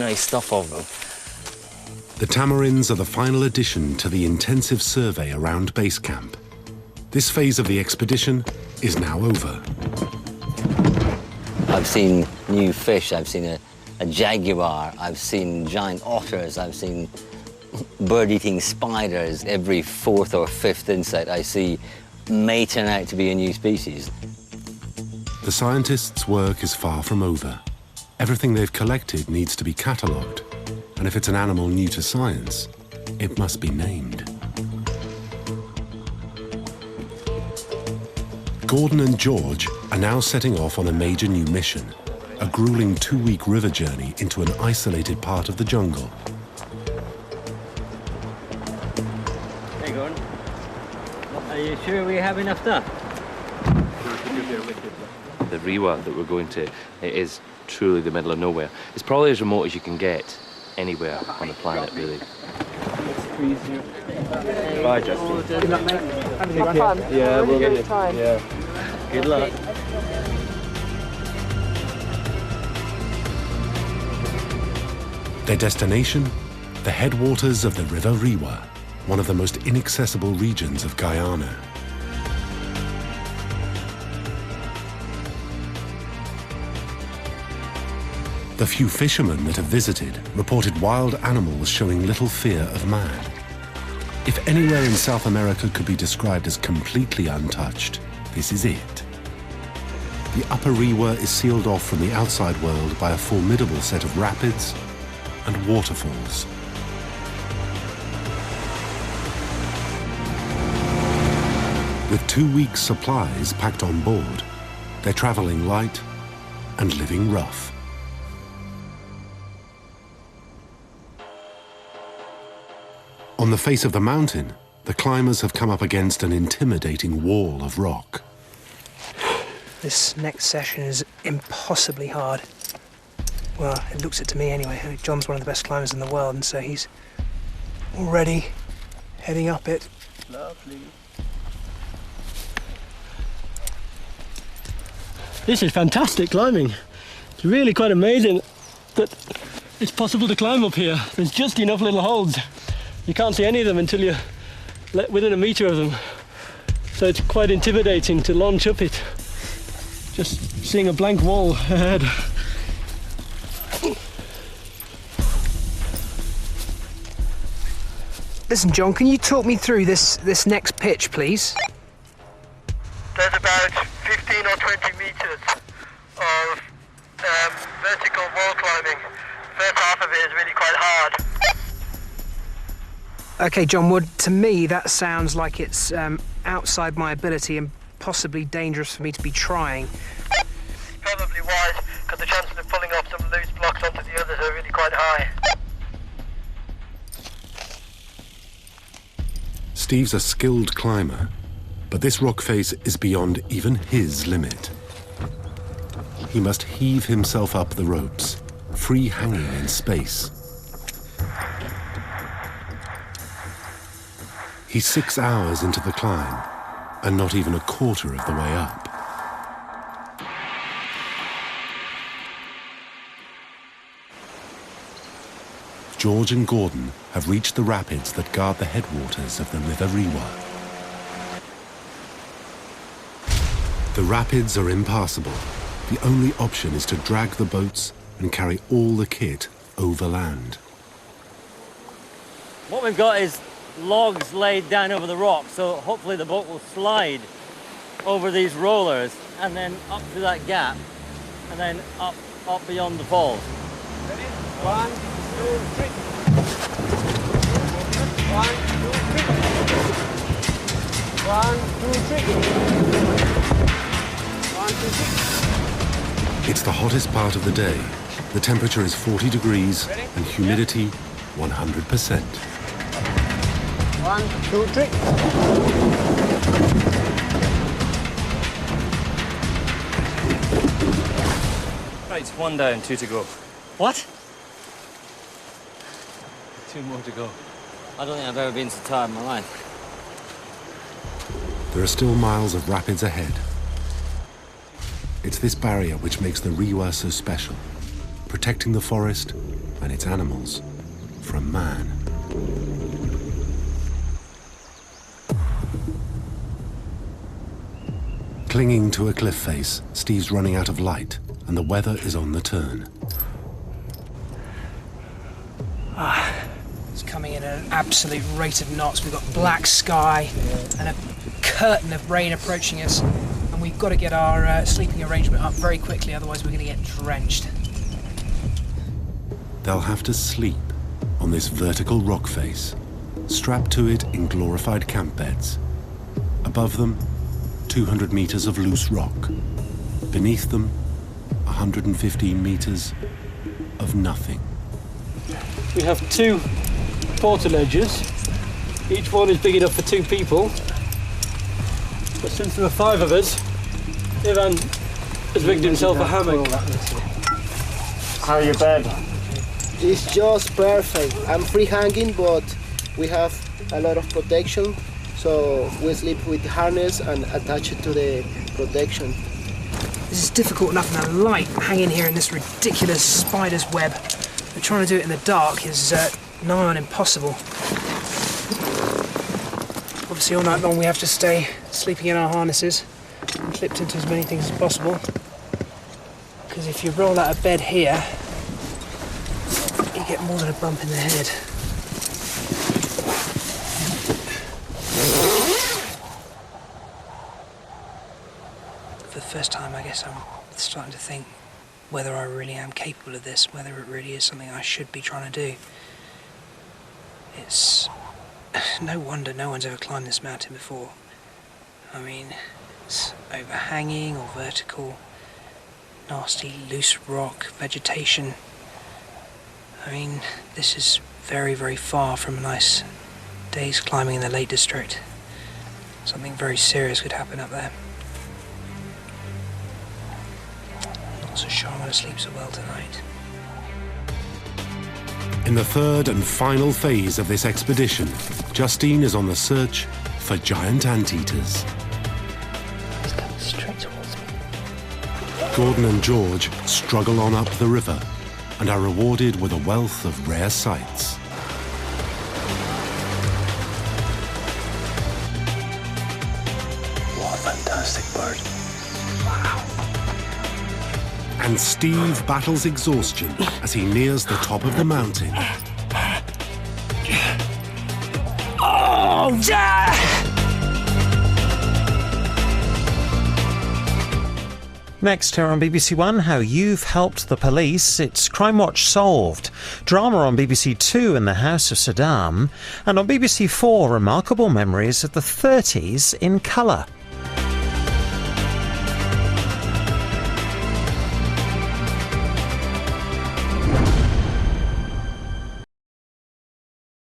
Nice stuff of them. The tamarins are the final addition to the intensive survey around base camp. This phase of the expedition is now over. I've seen new fish. I've seen a jaguar. I've seen giant otters. I've seen bird-eating spiders. Every fourth or fifth insect I see may turn out to be a new species. The scientists' work is far from over. Everything they've collected needs to be catalogued, and if it's an animal new to science, it must be named. Gordon and George are now setting off on a major new mission, a grueling 2-week river journey into an isolated part of the jungle. Hey, Gordon. Are you sure we have enough stuff? The Riwa that we're going to, it is truly the middle of nowhere. It's probably as remote as you can get anywhere on the planet, really. Bye, Justin. Good luck, mate. Have fun. Yeah, we'll get time. Yeah. Good luck. Their destination? The headwaters of the River Riwa, one of the most inaccessible regions of Guyana. The few fishermen that have visited reported wild animals showing little fear of man. If anywhere in South America could be described as completely untouched, this is it. The upper Riwa is sealed off from the outside world by a formidable set of rapids and waterfalls. With 2 weeks' supplies packed on board, they're traveling light and living rough. On the face of the mountain, the climbers have come up against an intimidating wall of rock. This next session is impossibly hard. Well, it looks it to me anyway. John's one of the best climbers in the world, and so he's already heading up it. Lovely. This is fantastic climbing. It's really quite amazing that it's possible to climb up here. There's just enough little holds. You can't see any of them until you're within a metre of them. So it's quite intimidating to launch up it. Just seeing a blank wall ahead. Listen, John, can you talk me through this next pitch, please? There's about 15 or 20 meters of vertical wall climbing. First half of it is really quite hard. Okay, John Wood, to me that sounds like it's outside my ability and possibly dangerous for me to be trying. Probably wise, because the chances of pulling off some loose blocks onto the others are really quite high. Steve's a skilled climber, but this rock face is beyond even his limit. He must heave himself up the ropes, free hanging in space. He's 6 hours into the climb, and not even a quarter of the way up. George and Gordon have reached the rapids that guard the headwaters of the River Riwa. The rapids are impassable. The only option is to drag the boats and carry all the kit overland. What we've got is logs laid down over the rock, so hopefully the boat will slide over these rollers and then up to that gap and then up beyond the falls. Ready? 1, 2, 3. 1, 2, 3. It's the hottest part of the day. The temperature is 40 degrees and humidity 100%. 1, 2, 3. Right, it's 1 down, 2 to go. What? 2 more to go. I don't think I've ever been so tired in my life. There are still miles of rapids ahead. It's this barrier which makes the Riwa so special, protecting the forest and its animals from man. Clinging to a cliff face, Steve's running out of light, and the weather is on the turn. It's coming in at an absolute rate of knots. We've got black sky and a curtain of rain approaching us, and we've got to get our sleeping arrangement up very quickly, otherwise we're going to get drenched. They'll have to sleep on this vertical rock face, strapped to it in glorified camp beds. Above them, 200 meters of loose rock. Beneath them, 115 meters of nothing. We have 2 portaledges. Each one is big enough for 2 people. But since there are 5 of us, Ivan has rigged himself a hammock. How are you bed? It's just perfect. I'm free hanging, but we have a lot of protection. So we sleep with harness and attach it to the protection. This is difficult enough in the light, hanging here in this ridiculous spider's web. But trying to do it in the dark is nigh on impossible. Obviously all night long we have to stay sleeping in our harnesses and clipped into as many things as possible. Because if you roll out of bed here, you get more than a bump in the head. For the first time, I guess I'm starting to think whether I really am capable of this, whether it really is something I should be trying to do. It's no wonder no one's ever climbed this mountain before. I mean, it's overhanging or vertical, nasty loose rock, vegetation. I mean, this is very, very far from a nice day's climbing in the Lake District. Something very serious could happen up there. Not so sure I'm going to sleep so well tonight. In the third and final phase of this expedition, Justine is on the search for giant anteaters. He's coming straight towards me. Gordon and George struggle on up the river and are rewarded with a wealth of rare sights. What a fantastic bird. And Steve battles exhaustion as he nears the top of the mountain. Oh, yeah! Next here on BBC One, how you've helped the police. It's Crime Watch Solved. Drama on BBC Two in the House of Saddam. And on BBC 4, remarkable memories of the 30s in colour.